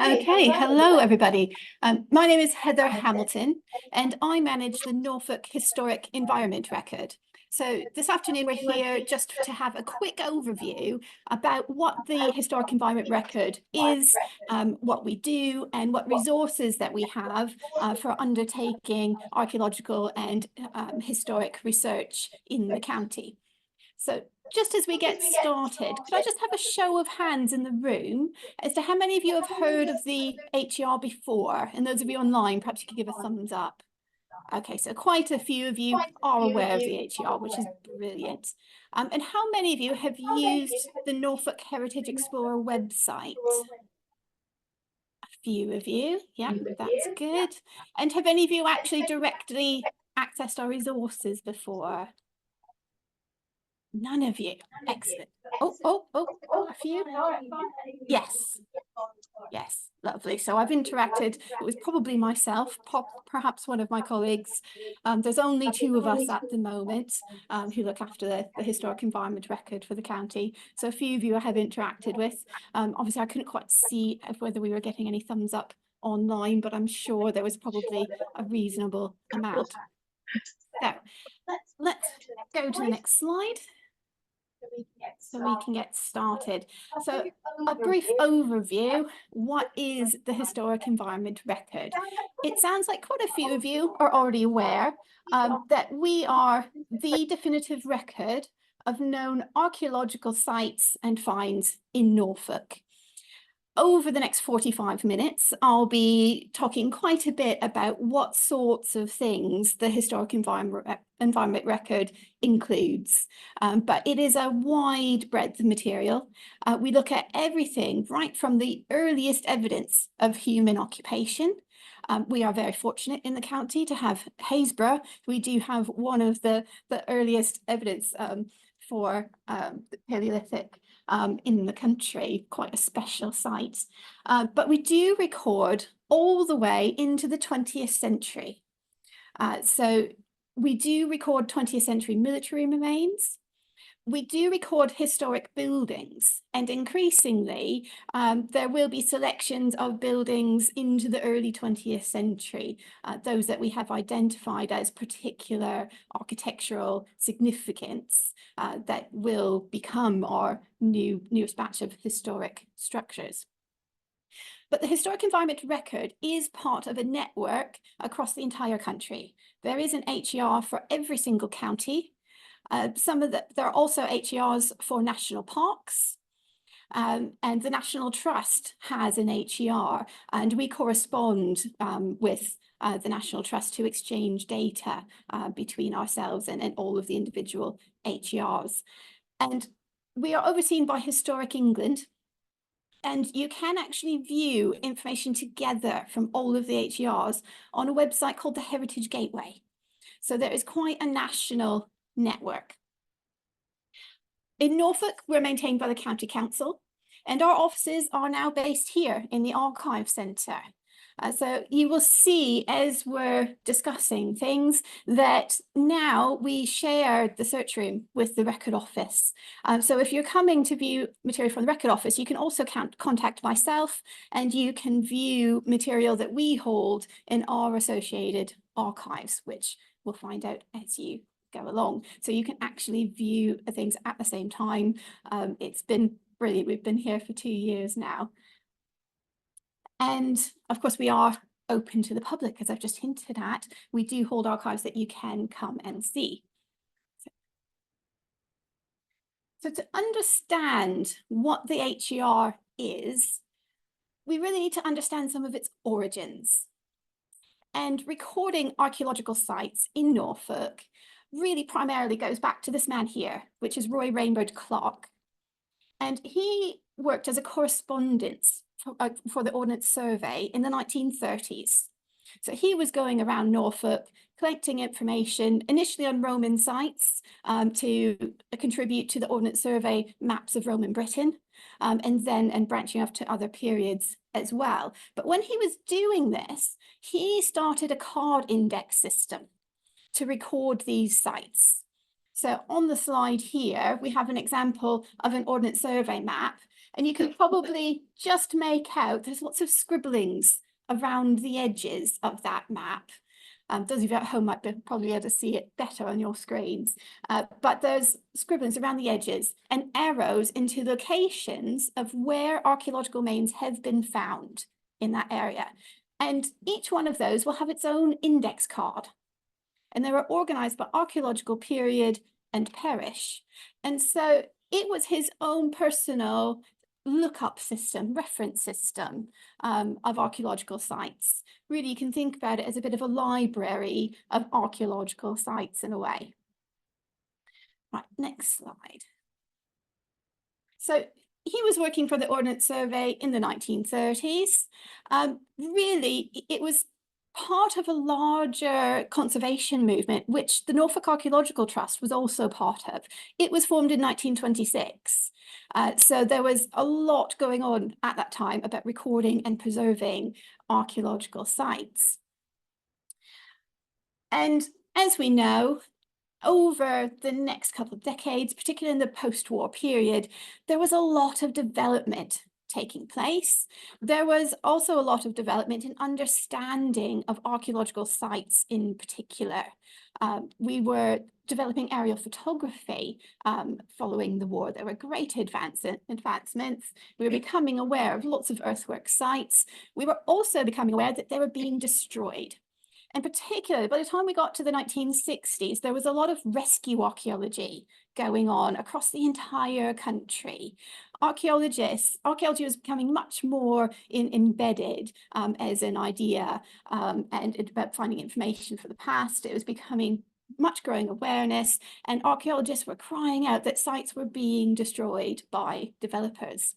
Okay, hello everybody. My name is Heather Hamilton and I manage the Norfolk Historic Environment Record. So this afternoon we're here just to have a quick overview about what the Historic Environment Record is, what we do and what resources that we have for undertaking archaeological and historic research in the county. So just as we get started, could I just have a show of hands in the room as to how many of you have heard of the HER before? And those of you online, perhaps you could give a thumbs up. Okay, so quite a few of you are aware of the HER, which is brilliant. And how many of you have used the Norfolk Heritage Explorer website? A few of you, yeah, that's good. And have any of you actually directly accessed our resources before? None of you. Excellent. Oh, a few. Yes. Yes, lovely. So I've interacted. It was probably myself, perhaps one of my colleagues. There's only two of us at the moment who look after the Historic Environment Record for the county. So a few of you I have interacted with. Obviously, I couldn't quite see whether we were getting any thumbs up online, but I'm sure there was probably a reasonable amount. So let's go to the next slide so we can get started. So a brief overview, what is the Historic Environment Record? It sounds like quite a few of you are already aware that we are the definitive record of known archaeological sites and finds in Norfolk. Over the next 45 minutes, I'll be talking quite a bit about what sorts of things the Historic Environment Record includes. But it is a wide breadth of material. We look at everything right from the earliest evidence of human occupation. We are very fortunate in the county to have Haysborough. We do have one of the earliest evidence for the Paleolithic in the country, quite a special site. But we do record all the way into the 20th century. So we do record 20th century military remains. We do record historic buildings, and increasingly there will be selections of buildings into the early 20th century, those that we have identified as particular architectural significance that will become our newest batch of historic structures. But the Historic Environment Record is part of a network across the entire country. There is an HER for every single county. There are also HERs for national parks, and the National Trust has an HER, and we correspond with the National Trust to exchange data between ourselves and all of the individual HERs. And we are overseen by Historic England, and you can actually view information together from all of the HERs on a website called the Heritage Gateway. So there is quite a national network. In Norfolk, we're maintained by the County Council, and our offices are now based here in the Archive Centre. So you will see as we're discussing things that now we share the search room with the Record Office. So if you're coming to view material from the Record Office, you can also contact myself, and you can view material that we hold in our associated archives, which we'll find out as you go along. So you can actually view things at the same time. It's been brilliant. We've been here for 2 years now. And of course, we are open to the public, as I've just hinted at. We do hold archives that you can come and see. So to understand what the HER is, we really need to understand some of its origins. And recording archaeological sites in Norfolk really primarily goes back to this man here, which is Roy Rainbird Clark. And he worked as a correspondent for the Ordnance Survey in the 1930s. So he was going around Norfolk collecting information initially on Roman sites to contribute to the Ordnance Survey maps of Roman Britain, and branching off to other periods as well. But when he was doing this, he started a card index system to record these sites. So on the slide here, we have an example of an Ordnance Survey map. And you can probably just make out, there's lots of scribblings around the edges of that map. Those of you at home might probably be able to see it better on your screens. But there's scribblings around the edges and arrows into locations of where archaeological remains have been found in that area. And each one of those will have its own index card. And they were organized by archaeological period and parish. And so it was his own personal lookup system, reference system of archaeological sites. Really, you can think about it as a bit of a library of archaeological sites in a way. Right, next slide. So he was working for the Ordnance Survey in the 1930s. Really, it was part of a larger conservation movement, which the Norfolk Archaeological Trust was also part of. It was formed in 1926. So there was a lot going on at that time about recording and preserving archaeological sites. And as we know, over the next couple of decades, particularly in the post-war period, there was a lot of development taking place. There was also a lot of development in understanding of archaeological sites in particular. We were developing aerial photography following the war. There were great advancements. We were becoming aware of lots of earthwork sites. We were also becoming aware that they were being destroyed. And particularly by the time we got to the 1960s, there was a lot of rescue archaeology going on across the entire country. Archaeology was becoming much more embedded as an idea and about finding information for the past. It was becoming much growing awareness, and archaeologists were crying out that sites were being destroyed by developers.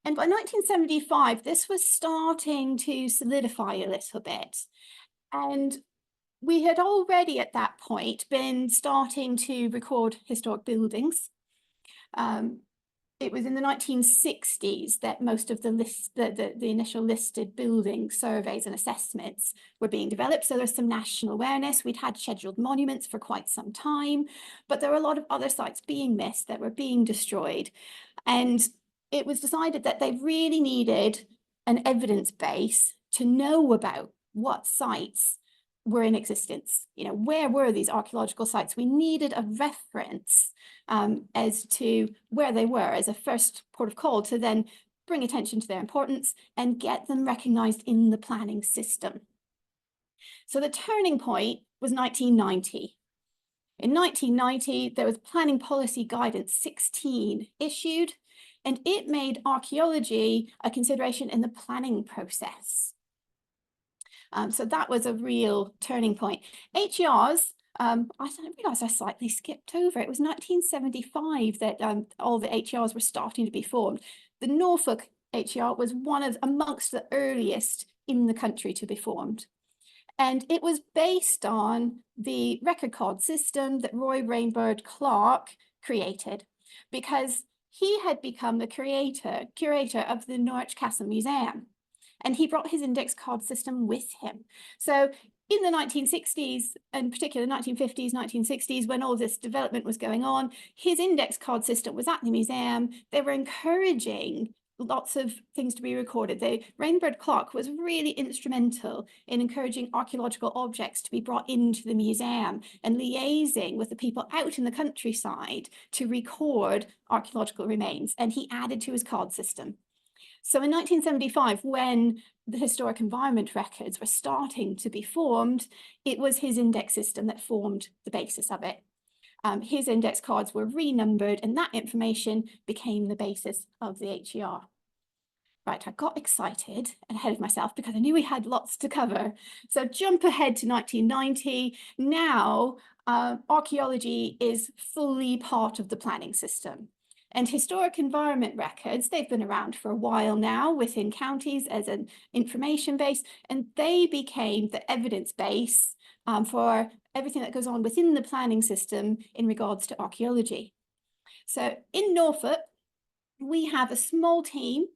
And by 1975, this was starting to solidify a little bit. And we had already at that point been starting to record historic buildings. It was in the 1960s that most of the initial listed building surveys and assessments were being developed. So there's some national awareness. We'd had scheduled monuments for quite some time, but there were a lot of other sites being missed that were being destroyed. And it was decided that they really needed an evidence base to know about what sites were in existence. You know, where were these archaeological sites? We needed a reference as to where they were as a first port of call to then bring attention to their importance and get them recognized in the planning system. So the turning point was 1990. In 1990, there was Planning Policy Guidance 16 issued, and it made archaeology a consideration in the planning process. So that was a real turning point. HERs, I didn't realise I slightly skipped over. It was 1975 that all the HERs were starting to be formed. The Norfolk HER was amongst the earliest in the country to be formed. And it was based on the record card system that Roy Rainbird Clark created, because he had become the curator of the Norwich Castle Museum. And he brought his index card system with him. So in the 1960s, and particularly the 1950s, 1960s, when all this development was going on, his index card system was at the museum. They were encouraging lots of things to be recorded. Rainbird Clark was really instrumental in encouraging archaeological objects to be brought into the museum and liaising with the people out in the countryside to record archaeological remains. And he added to his card system. So in 1975, when the historic environment records were starting to be formed, it was his index system that formed the basis of it. His index cards were renumbered, and that information became the basis of the HER. Right, I got excited and ahead of myself because I knew we had lots to cover. So jump ahead to 1990. Now, archaeology is fully part of the planning system. And historic environment records, they've been around for a while now within counties as an information base, and they became the evidence base for everything that goes on within the planning system in regards to archaeology. So in Norfolk, we have a small team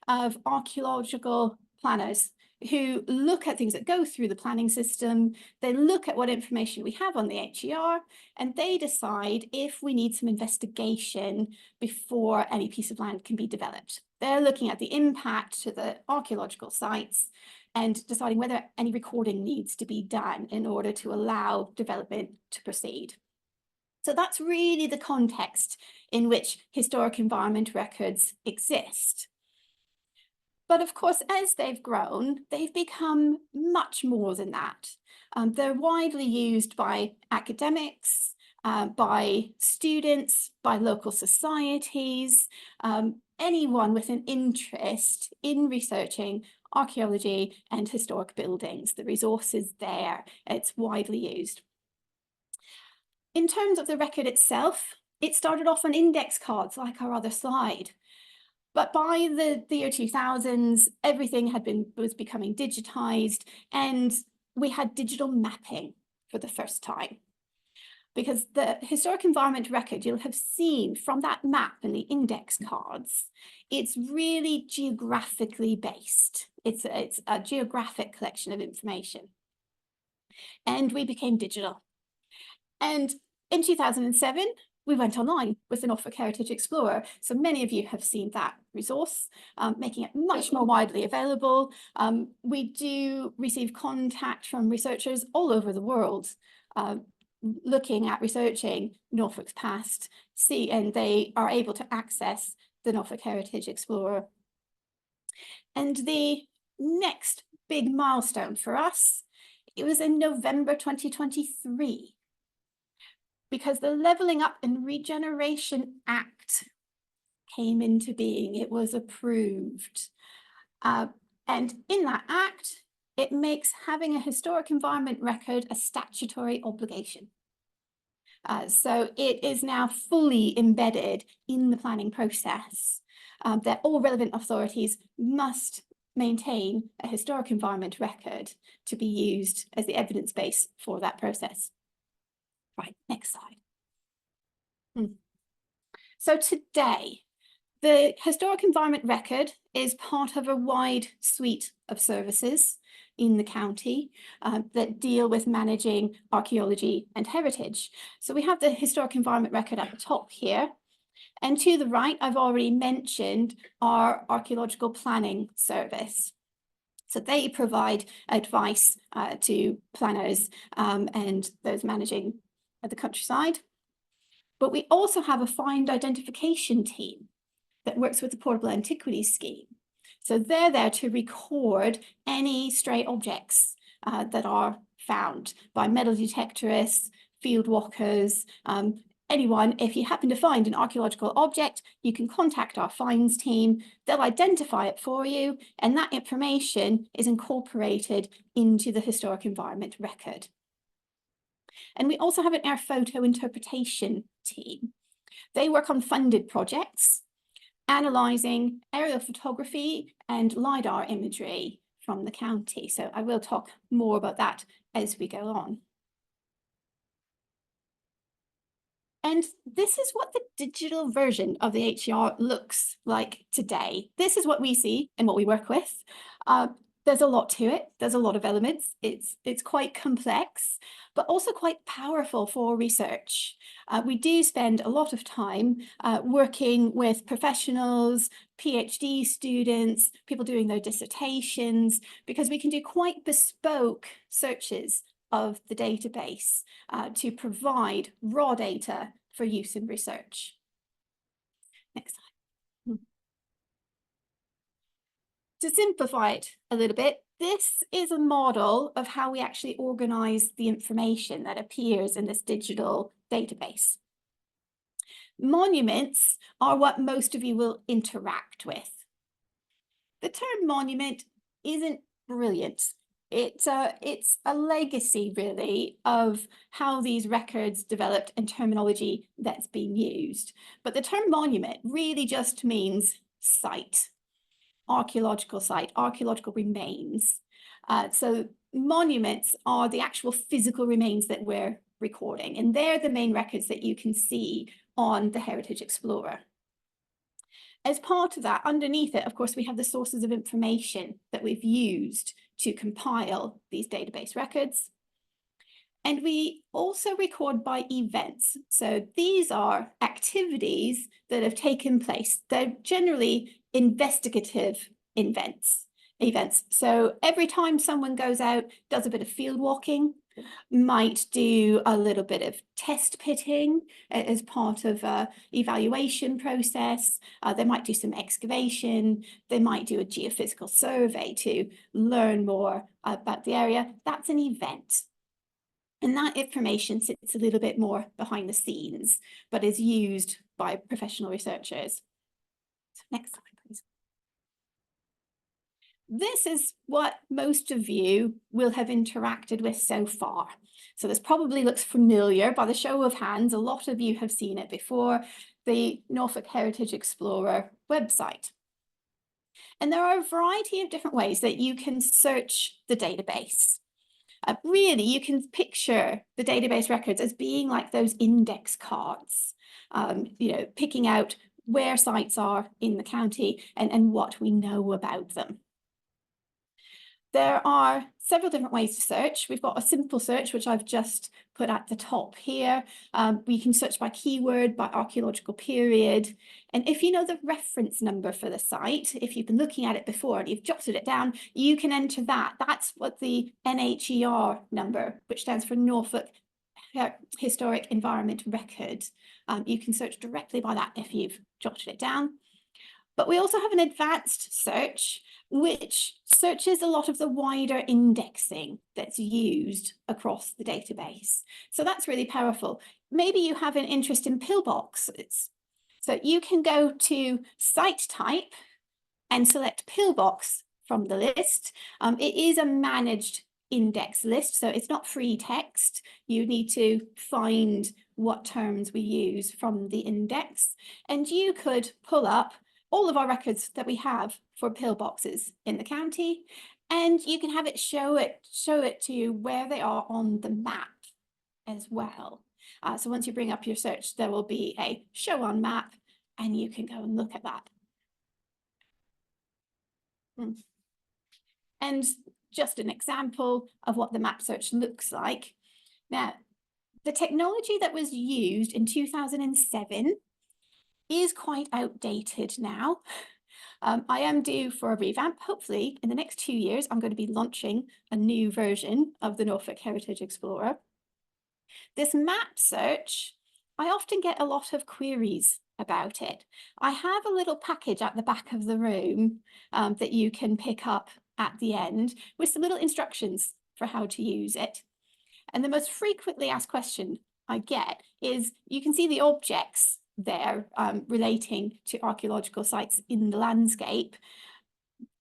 of archaeological planners who look at things that go through the planning system. They look at what information we have on the HER, and they decide if we need some investigation before any piece of land can be developed. They're looking at the impact to the archaeological sites and deciding whether any recording needs to be done in order to allow development to proceed. So that's really the context in which historic environment records exist. But of course, as they've grown, they've become much more than that. They're widely used by academics, by students, by local societies, anyone with an interest in researching archaeology and historic buildings. The resource is there, it's widely used. In terms of the record itself, it started off on index cards like our other slide. But by the year 2000s, everything was becoming digitized, and we had digital mapping for the first time. Because the historic environment record, you'll have seen from that map and the index cards, it's really geographically based. It's a geographic collection of information. And we became digital. And in 2007, we went online with the Norfolk Heritage Explorer. So many of you have seen that resource, making it much more widely available. We do receive contact from researchers all over the world, looking at researching Norfolk's past, and they are able to access the Norfolk Heritage Explorer. And the next big milestone for us, it was in November 2023. Because the Levelling Up and Regeneration Act came into being, it was approved. And in that act, it makes having a historic environment record a statutory obligation. So it is now fully embedded in the planning process that all relevant authorities must maintain a historic environment record to be used as the evidence base for that process. Right, next slide. So today, the historic environment record is part of a wide suite of services in the county that deal with managing archaeology and heritage. So we have the historic environment record at the top here. And to the right, I've already mentioned our archaeological planning service. So they provide advice to planners and those managing the countryside. But we also have a find identification team that works with the Portable Antiquities Scheme. So they're there to record any stray objects that are found by metal detectorists, field walkers, anyone. If you happen to find an archaeological object, you can contact our finds team. They'll identify it for you, and that information is incorporated into the historic environment record. And we also have an air photo interpretation team. They work on funded projects, analysing aerial photography and LiDAR imagery from the county. So I will talk more about that as we go on. And this is what the digital version of the HER looks like today. This is what we see and what we work with. There's a lot to it. There's a lot of elements. It's quite complex, but also quite powerful for research. We do spend a lot of time working with professionals, PhD students, people doing their dissertations, because we can do quite bespoke searches of the database to provide raw data for use in research. Next slide. To simplify it a little bit, this is a model of how we actually organize the information that appears in this digital database. Monuments are what most of you will interact with. The term monument isn't brilliant. It's a legacy, really, of how these records developed and terminology that's being used. But the term monument really just means site. Archaeological site, archaeological remains. So monuments are the actual physical remains that we're recording, and they're the main records that you can see on the Heritage Explorer. As part of that, underneath it, of course, we have the sources of information that we've used to compile these database records. And we also record by events. So these are activities that have taken place. They're generally investigative events. So every time someone goes out, does a bit of field walking, might do a little bit of test pitting as part of an evaluation process. They might do some excavation. They might do a geophysical survey to learn more about the area. That's an event. And that information sits a little bit more behind the scenes, but is used by professional researchers. So next slide, please. This is what most of you will have interacted with so far. So this probably looks familiar by the show of hands. A lot of you have seen it before, the Norfolk Heritage Explorer website. And there are a variety of different ways that you can search the database. Really, you can picture the database records as being like those index cards, picking out where sites are in the county and what we know about them. There are several different ways to search. We've got a simple search, which I've just put at the top here. We can search by keyword, by archaeological period. And if you know the reference number for the site, if you've been looking at it before and you've jotted it down, you can enter that. That's what the NHER number, which stands for Norfolk Historic Environment Record. You can search directly by that if you've jotted it down. But we also have an advanced search, which searches a lot of the wider indexing that's used across the database. So that's really powerful. Maybe you have an interest in pillboxes. So you can go to site type and select pillbox from the list. It is a managed index list, so it's not free text. You need to find what terms we use from the index. And you could pull up all of our records that we have for pillboxes in the county, and you can have it show it to you where they are on the map as well. So once you bring up your search, there will be a show on map, and you can go and look at that. And just an example of what the map search looks like. Now, the technology that was used in 2007 is quite outdated now. I am due for a revamp. Hopefully in the next 2 years, I'm going to be launching a new version of the Norfolk Heritage Explorer. This map search, I often get a lot of queries about it. I have a little package at the back of the room that you can pick up at the end with some little instructions for how to use it. And the most frequently asked question I get is, you can see the objects there relating to archaeological sites in the landscape,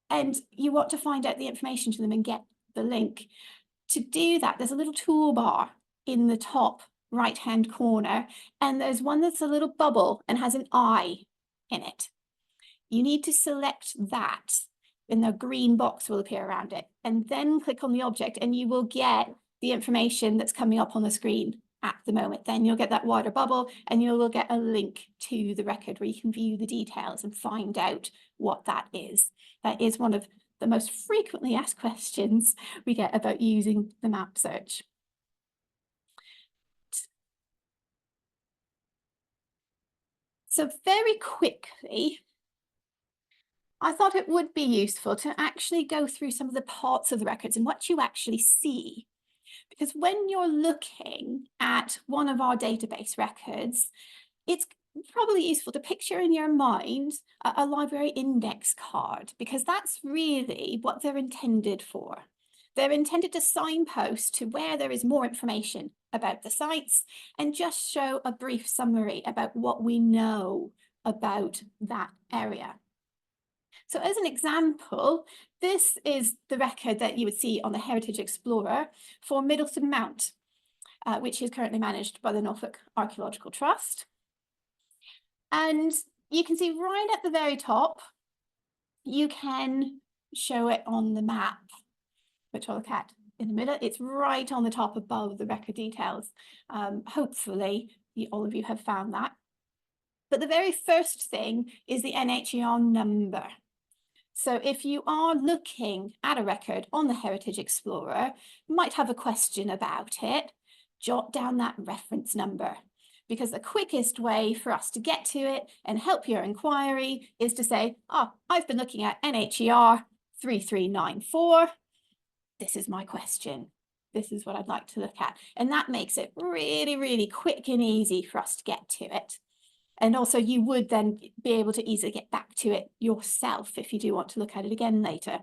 and you want to find out the information to them and get the link. To do that, there's a little toolbar in the top right hand corner, and there's one that's a little bubble and has an eye in it. You need to select that, and the green box will appear around it, and then click on the object and you will get the information that's coming up on the screen at the moment. Then you'll get that wider bubble and you will get a link to the record where you can view the details and find out what that is. That is one of the most frequently asked questions we get about using the map search. So very quickly, I thought it would be useful to actually go through some of the parts of the records and what you actually see. Because when you're looking at one of our database records, it's probably useful to picture in your mind a library index card, because that's really what they're intended for. They're intended to signpost to where there is more information about the sites and just show a brief summary about what we know about that area. So as an example, this is the record that you would see on the Heritage Explorer for Middleton Mount, which is currently managed by the Norfolk Archaeological Trust. And you can see right at the very top, you can show it on the map, which I'll look at in a minute. It's right on the top above the record details. Hopefully, all of you have found that. But the very first thing is the NHER number. So if you are looking at a record on the Heritage Explorer, you might have a question about it, jot down that reference number, because the quickest way for us to get to it and help your inquiry is to say, oh, I've been looking at NHER 3394. This is my question. This is what I'd like to look at. And that makes it really, really quick and easy for us to get to it. And also you would then be able to easily get back to it yourself if you do want to look at it again later.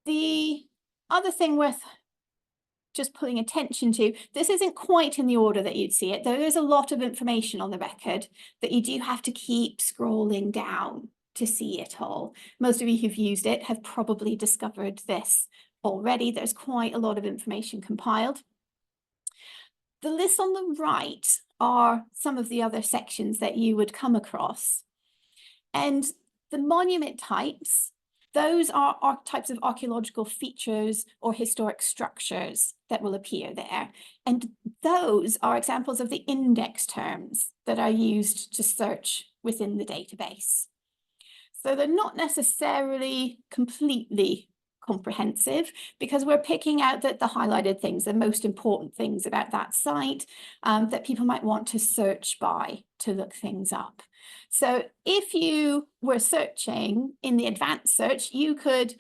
The other thing worth just pulling attention to, this isn't quite in the order that you'd see it. There is a lot of information on the record that you do have to keep scrolling down to see it all. Most of you who've used it have probably discovered this already. There's quite a lot of information compiled. The lists on the right are some of the other sections that you would come across. And the monument types, those are types of archaeological features or historic structures that will appear there. And those are examples of the index terms that are used to search within the database. So they're not necessarily completely comprehensive, because we're picking out the highlighted things, the most important things about that site that people might want to search by to look things up. So if you were searching in the advanced search, you could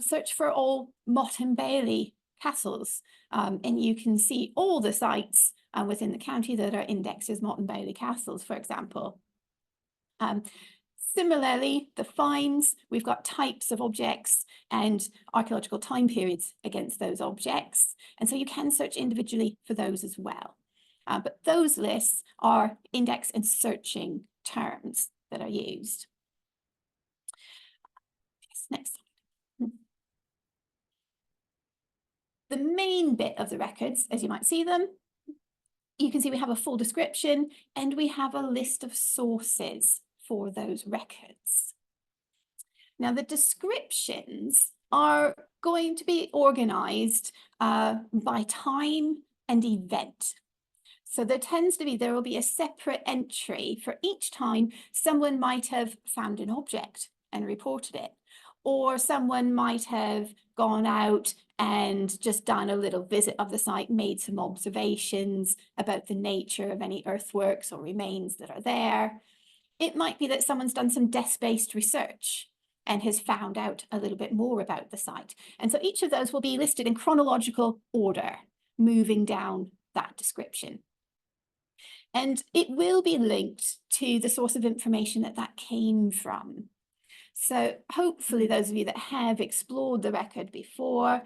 search for all Motte and Bailey castles, and you can see all the sites within the county that are indexed as Motte and Bailey castles, for example. Similarly, the finds, we've got types of objects and archaeological time periods against those objects. And so you can search individually for those as well. But those lists are index and searching terms that are used. Yes, next slide. The main bit of the records, as you might see them, you can see we have a full description and we have a list of sources for those records. Now, the descriptions are going to be organized by time and event. So there will be a separate entry for each time someone might have found an object and reported it, or someone might have gone out and just done a little visit of the site, made some observations about the nature of any earthworks or remains that are there. It might be that someone's done some desk-based research and has found out a little bit more about the site. And so each of those will be listed in chronological order, moving down that description. And it will be linked to the source of information that came from. So hopefully those of you that have explored the record before,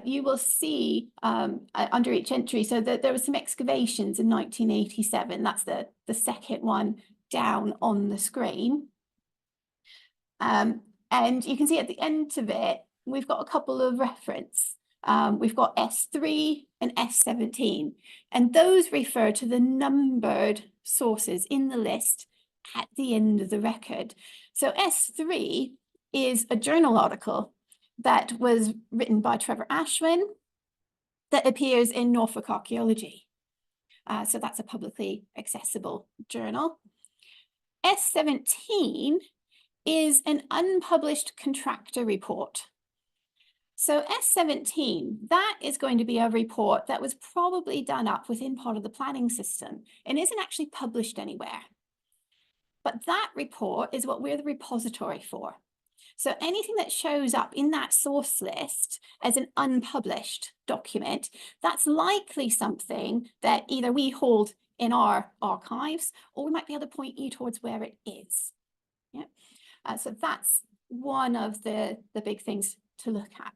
you will see under each entry, so that there were some excavations in 1987. That's the second one down on the screen. And you can see at the end of it, we've got a couple of reference. We've got S3 and S17, and those refer to the numbered sources in the list at the end of the record. So S3 is a journal article that was written by Trevor Ashwin that appears in Norfolk Archaeology. So that's a publicly accessible journal. S17 is an unpublished contractor report. So S17, that is going to be a report that was probably done up within part of the planning system and isn't actually published anywhere. But that report is what we're the repository for. So anything that shows up in that source list as an unpublished document, that's likely something that either we hold in our archives, or we might be able to point you towards where it is. Yeah. So that's one of the big things to look at.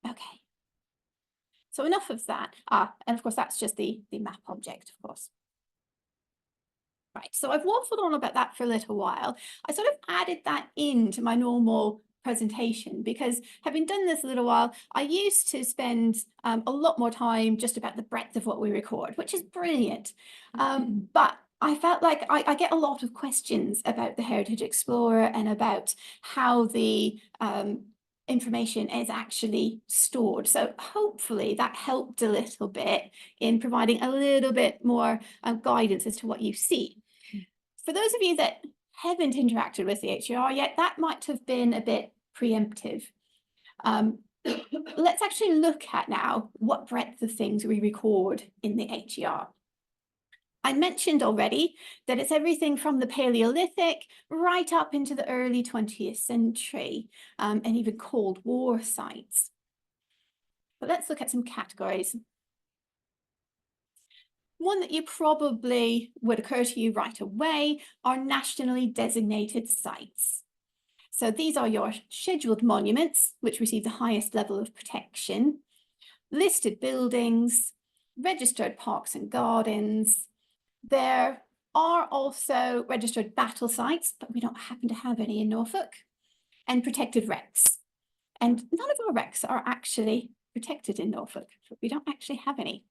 Okay. So enough of that. And of course, that's just the map object, of course. Right, so I've waffled on about that for a little while. I sort of added that into my normal presentation because having done this a little while, I used to spend a lot more time just about the breadth of what we record, which is brilliant. But I felt like I get a lot of questions about the Heritage Explorer and about how the information is actually stored. So hopefully that helped a little bit in providing a little bit more guidance as to what you see. For those of you that haven't interacted with the HER yet, that might have been a bit preemptive. Let's actually look at now what breadth of things we record in the HER. I mentioned already that it's everything from the Paleolithic right up into the early 20th century, and even Cold War sites. But let's look at some categories. One that you probably would occur to you right away are nationally designated sites. So these are your scheduled monuments, which receive the highest level of protection, listed buildings, registered parks and gardens. There are also registered battle sites, but we don't happen to have any in Norfolk, and protected wrecks. And none of our wrecks are actually protected in Norfolk, but we don't actually have any.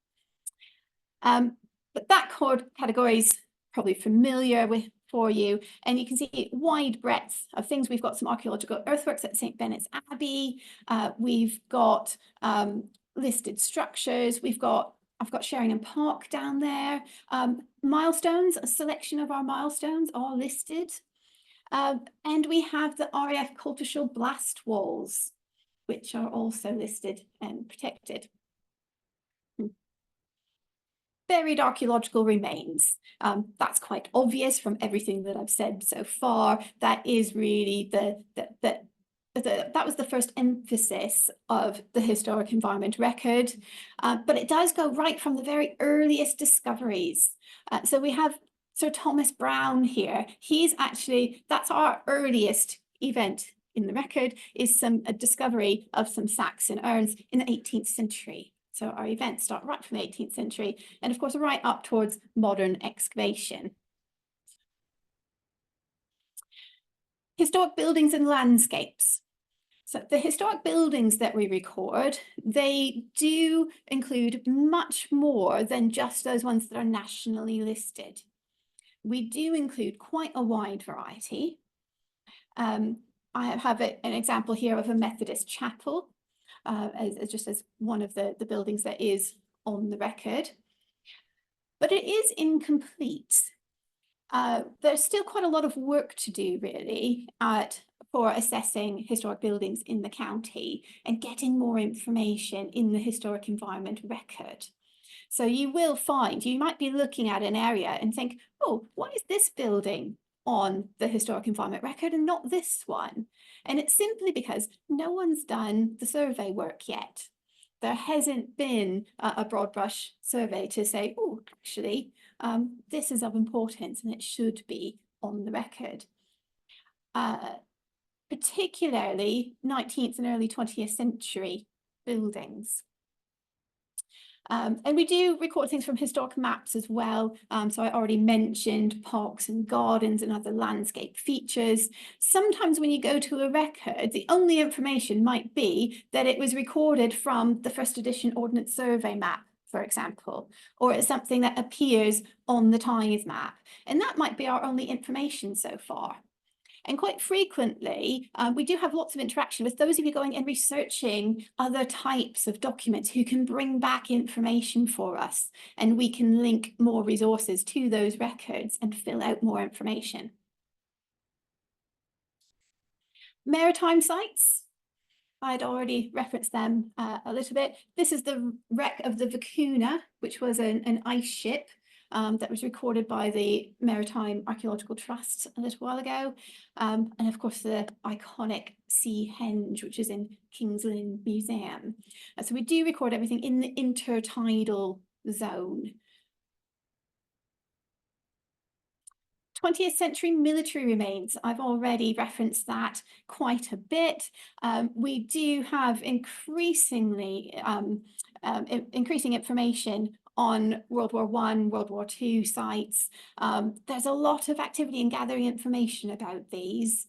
But that category is probably familiar with for you, and you can see wide breadth of things. We've got some archaeological earthworks at St. Benet's Abbey. We've got listed structures. I've got Sheringham Park down there. Milestones, a selection of our milestones are listed. And we have the RAF Coltishall blast walls, which are also listed and protected. Buried archaeological remains. That's quite obvious from everything that I've said so far. That is really that was the first emphasis of the Historic Environment Record, but it does go right from the very earliest discoveries. So we have Sir Thomas Brown here. That's our earliest event in the record, is a discovery of some Saxon urns in the 18th century. So our events start right from the 18th century, and of course right up towards modern excavation. Historic buildings and landscapes. So the historic buildings that we record, they do include much more than just those ones that are nationally listed. We do include quite a wide variety. I have an example here of a Methodist chapel, as one of the buildings that is on the record. But it is incomplete. There's still quite a lot of work to do, really, for assessing historic buildings in the county and getting more information in the Historic Environment Record. So you might be looking at an area and think, oh, why is this building on the Historic Environment Record and not this one? And it's simply because no one's done the survey work yet. There hasn't been a broad brush survey to say, oh, actually, this is of importance and it should be on the record. Particularly 19th and early 20th century buildings. And we do record things from historic maps as well. So I already mentioned parks and gardens and other landscape features. Sometimes when you go to a record, the only information might be that it was recorded from the first edition Ordnance Survey map, for example, or it's something that appears on the tithe map. And that might be our only information so far. And quite frequently, we do have lots of interaction with those of you going and researching other types of documents who can bring back information for us, and we can link more resources to those records and fill out more information. Maritime sites. I'd already referenced them a little bit. This is the wreck of the Vicuna, which was an ice ship that was recorded by the Maritime Archaeological Trust a little while ago. And of course, the iconic Sea Henge, which is in King's Lynn Museum. So we do record everything in the intertidal zone. 20th century military remains. I've already referenced that quite a bit. We do have increasing information on World War I, World War II sites. There's a lot of activity in gathering information about these.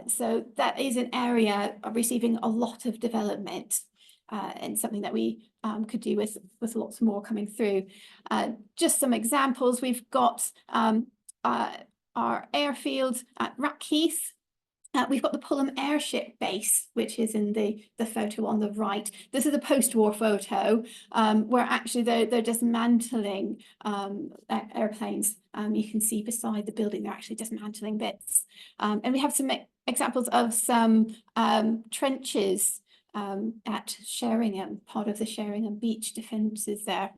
So that is an area of receiving a lot of development and something that we could do with lots more coming through. Just some examples, we've got our airfield at Rackheath, We've got the Pullum airship base, which is in the photo on the right. This is a post-war photo where actually they're dismantling airplanes. You can see beside the building, they're actually dismantling bits. And we have some examples of some trenches at Sheringham, part of the Sheringham beach defences there.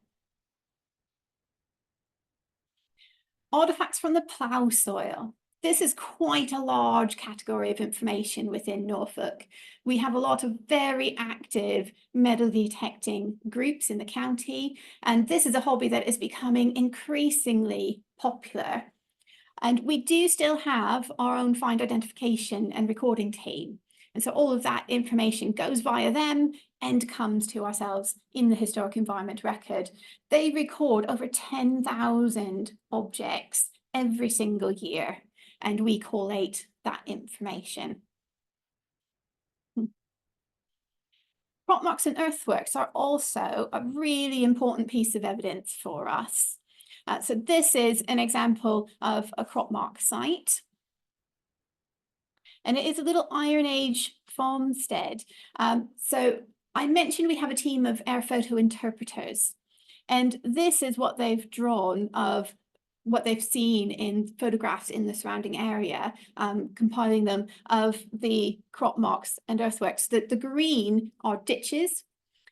Artifacts from the plough soil. This is quite a large category of information within Norfolk. We have a lot of very active metal detecting groups in the county, and this is a hobby that is becoming increasingly popular. And we do still have our own find identification and recording team. And so all of that information goes via them and comes to ourselves in the Historic Environment Record. They record over 10,000 objects every single year, and we collate that information. Crop marks and earthworks are also a really important piece of evidence for us. So this is an example of a crop mark site. And it is a little Iron Age farmstead. So I mentioned we have a team of air photo interpreters, and this is what they've drawn of what they've seen in photographs in the surrounding area, compiling them of the crop marks and earthworks. The green are ditches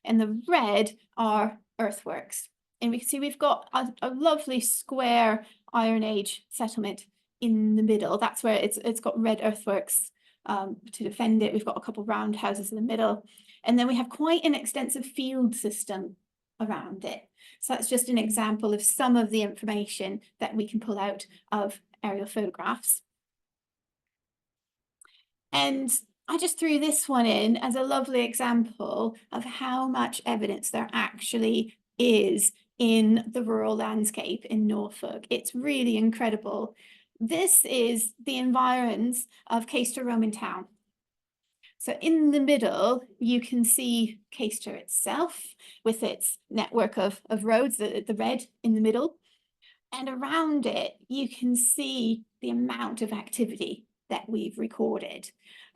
and the red are earthworks. And we can see we've got a lovely square Iron Age settlement in the middle. That's where it's got red earthworks to defend it. We've got a couple of round houses in the middle. And then we have quite an extensive field system around it. So that's just an example of some of the information that we can pull out of aerial photographs. And I just threw this one in as a lovely example of how much evidence there actually is in the rural landscape in Norfolk. It's really incredible. This is the environs of Caister Roman town. So in the middle, you can see Caister itself with its network of roads, the red in the middle. And around it, you can see the amount of activity that we've recorded.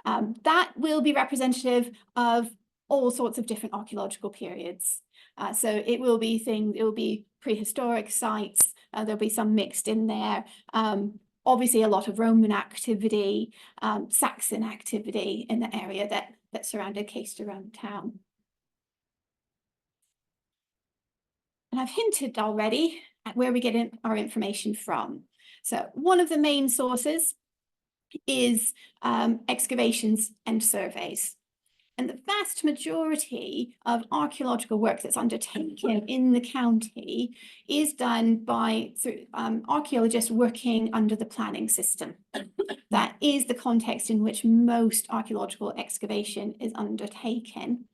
That will be representative of all sorts of different archaeological periods. So it will be prehistoric sites. There'll be some mixed in there. Obviously, a lot of Roman activity, Saxon activity in the area that surrounded Caister Roman town. And I've hinted already at where we get our information from. So one of the main sources is excavations and surveys. And the vast majority of archaeological work that's undertaken in the county is done through archaeologists working under the planning system. That is the context in which most archaeological excavation is undertaken.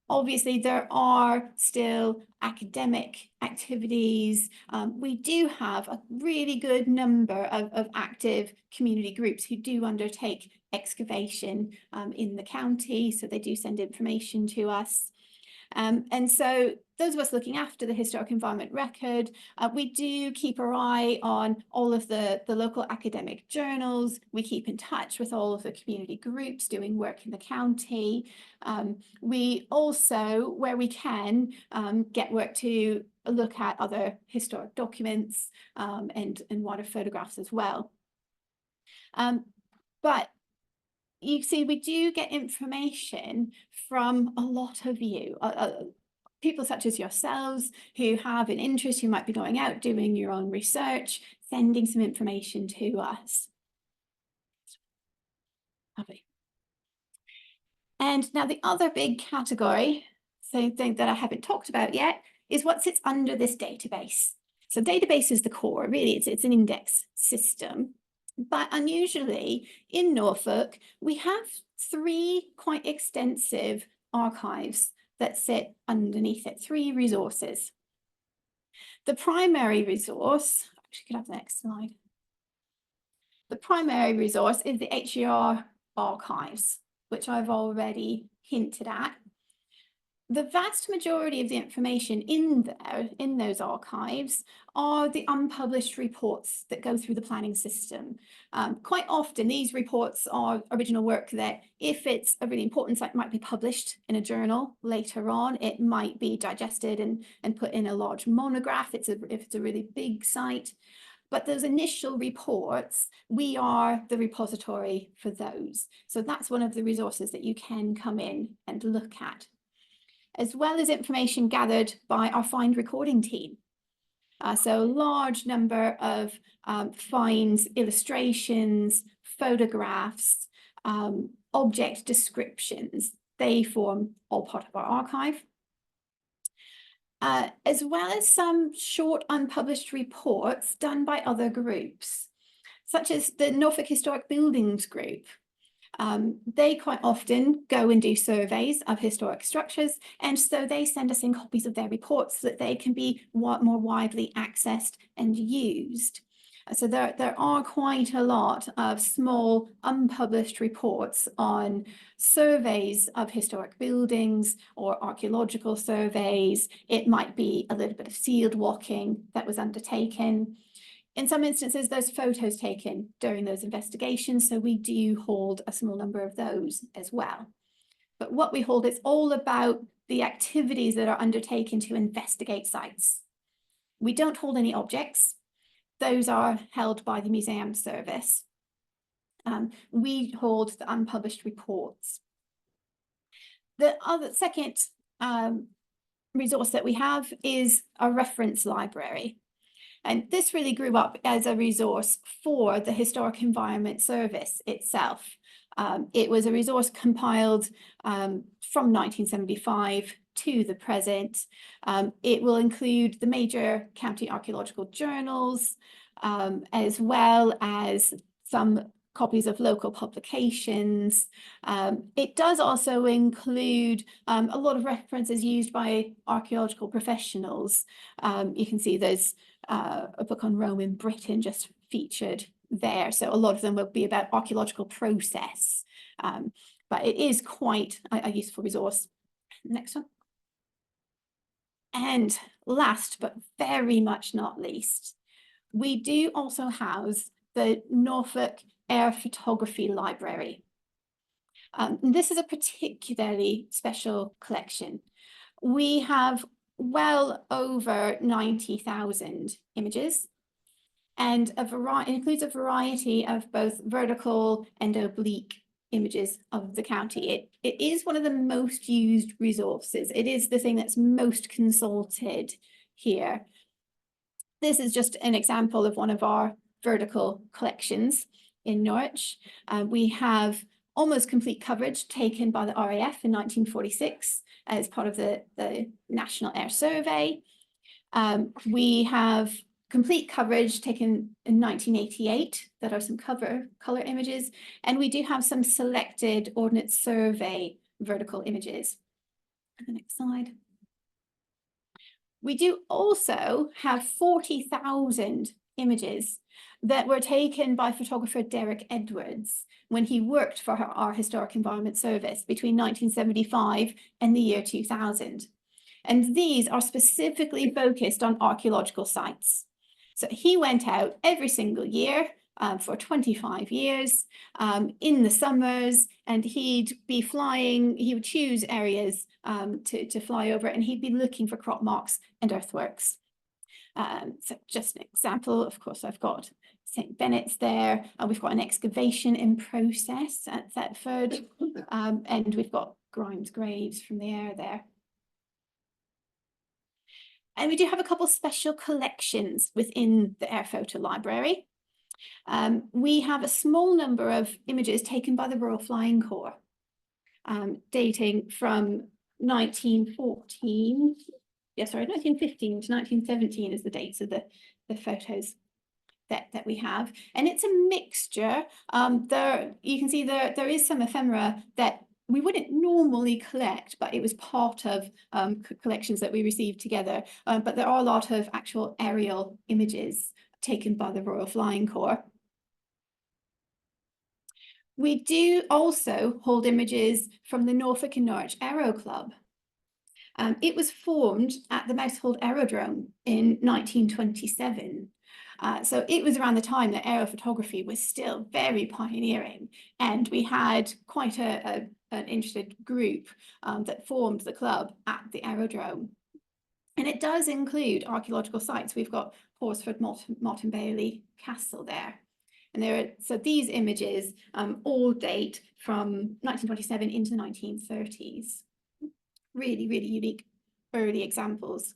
Obviously, there are still academic activities. We do have a really good number of active community groups who do undertake excavation in the county, so they do send information to us. And so those of us looking after the Historic Environment Record, we do keep our eye on all of the local academic journals. We keep in touch with all of the community groups doing work in the county. We also, where we can, get work to look at other historic documents and wider photographs as well. But you see, we do get information from a lot of you, people such as yourselves who have an interest, who might be going out doing your own research, sending some information to us. Lovely. And now the other big category, thing that I haven't talked about yet, is what sits under this database. So database is the core, really, it's an index system. But unusually, in Norfolk, we have 3 quite extensive archives that sit underneath it, 3 resources. The primary resource, actually could have the next slide. The primary resource is the HER archives, which I've already hinted at. The vast majority of the information in those archives are the unpublished reports that go through the planning system. Quite often these reports are original work that, if it's a really important site, might be published in a journal later on. It might be digested and put in a large monograph if it's a really big site. But those initial reports, we are the repository for those. So that's one of the resources that you can come in and look at, as well as information gathered by our find recording team. So a large number of finds, illustrations, photographs, object descriptions, they form all part of our archive. As well as some short unpublished reports done by other groups, such as the Norfolk Historic Buildings group. They quite often go and do surveys of historic structures, and so they send us in copies of their reports so that they can be more widely accessed and used. So there are quite a lot of small unpublished reports on surveys of historic buildings or archaeological surveys. It might be a little bit of field walking that was undertaken. In some instances, there's photos taken during those investigations, so we do hold a small number of those as well. But what we hold is all about the activities that are undertaken to investigate sites. We don't hold any objects. Those are held by the Museum Service. We hold the unpublished reports. The second resource that we have is a reference library. And this really grew up as a resource for the Historic Environment Service itself. It was a resource compiled from 1975 to the present. It will include the major county archaeological journals, as well as some copies of local publications. It does also include a lot of references used by archaeological professionals. You can see there's a book on Rome in Britain just featured there. So a lot of them will be about archaeological process, but it is quite a useful resource. Next one. And last, but very much not least, we do also house the Norfolk Air Photography Library. This is a particularly special collection. We have well over 90,000 images, and it includes a variety of both vertical and oblique images of the county. It is one of the most used resources. It is the thing that's most consulted here. This is just an example of one of our vertical collections in Norwich. We have almost complete coverage taken by the RAF in 1946 as part of the National Air Survey. We have complete coverage taken in 1988 that are some color images, and we do have some selected Ordnance Survey vertical images. The next slide. We do also have 40,000 images that were taken by photographer Derek Edwards when he worked for our Historic Environment Service between 1975 and the year 2000. And these are specifically focused on archaeological sites. So he went out every single year for 25 years in the summers, and he'd be flying, he would choose areas to fly over, and he'd be looking for crop marks and earthworks. So just an example, of course, I've got St. Bennett's there, we've got an excavation in process at Thetford, and we've got Grimes graves from the air there. And we do have a couple of special collections within the Air Photo Library. We have a small number of images taken by the Royal Flying Corps, dating from 1915 to 1917 is the dates of the photos that we have. And it's a mixture. You can see there is some ephemera that we wouldn't normally collect, but it was part of collections that we received together. But there are a lot of actual aerial images taken by the Royal Flying Corps. We do also hold images from the Norfolk and Norwich Aero Club. It was formed at the Mousehold Aerodrome in 1927. So it was around the time that aerophotography was still very pioneering, and we had quite an interested group that formed the club at the aerodrome. And it does include archaeological sites. We've got Horsford Motte and Bailey Castle there. And so these images all date from 1927 into the 1930s. Really, really unique early examples.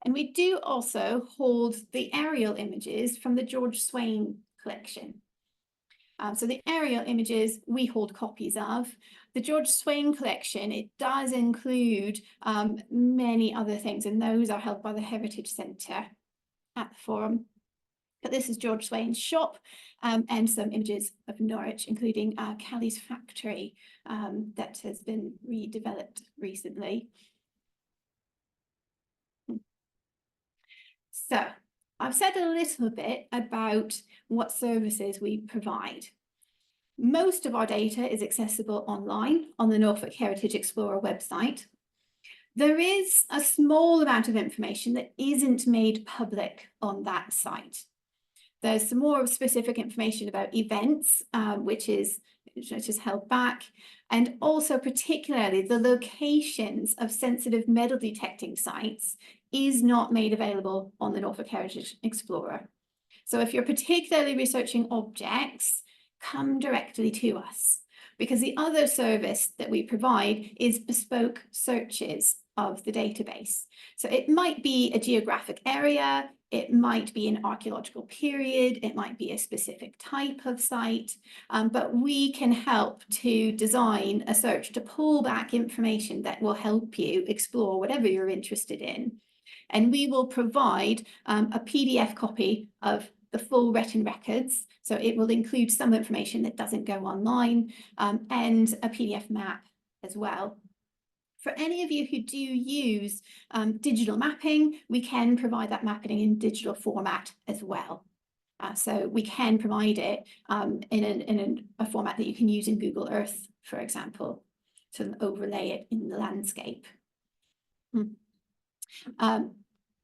And we do also hold the aerial images from the George Swain collection. So the aerial images we hold copies of. The George Swain collection, it does include many other things, and those are held by the Heritage Centre at the Forum. But this is George Swain's shop and some images of Norwich, including Callie's factory that has been redeveloped recently. So I've said a little bit about what services we provide. Most of our data is accessible online on the Norfolk Heritage Explorer website. There is a small amount of information that isn't made public on that site. There's some more specific information about events, which is held back, and also particularly the locations of sensitive metal detecting sites is not made available on the Norfolk Heritage Explorer. So if you're particularly researching objects, come directly to us, because the other service that we provide is bespoke searches of the database. So it might be a geographic area, it might be an archaeological period, it might be a specific type of site, but we can help to design a search to pull back information that will help you explore whatever you're interested in. And we will provide a PDF copy of the full written records. So it will include some information that doesn't go online and a PDF map as well. For any of you who do use digital mapping, we can provide that mapping in digital format as well. So we can provide it in a format that you can use in Google Earth, for example, to overlay it in the landscape. Our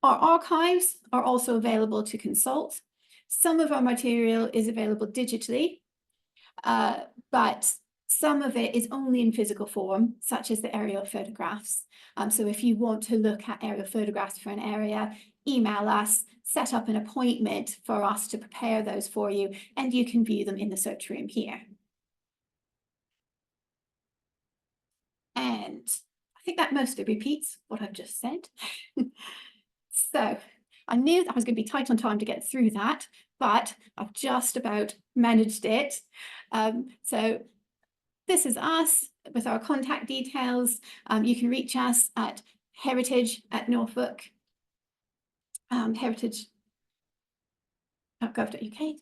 archives are also available to consult. Some of our material is available digitally, but some of it is only in physical form, such as the aerial photographs. So if you want to look at aerial photographs for an area, email us, set up an appointment for us to prepare those for you, and you can view them in the search room here. And I think that mostly repeats what I've just said. So I knew that I was going to be tight on time to get through that, but I've just about managed it. So this is us with our contact details. You can reach us at heritage@norfolk, heritage.gov.uk.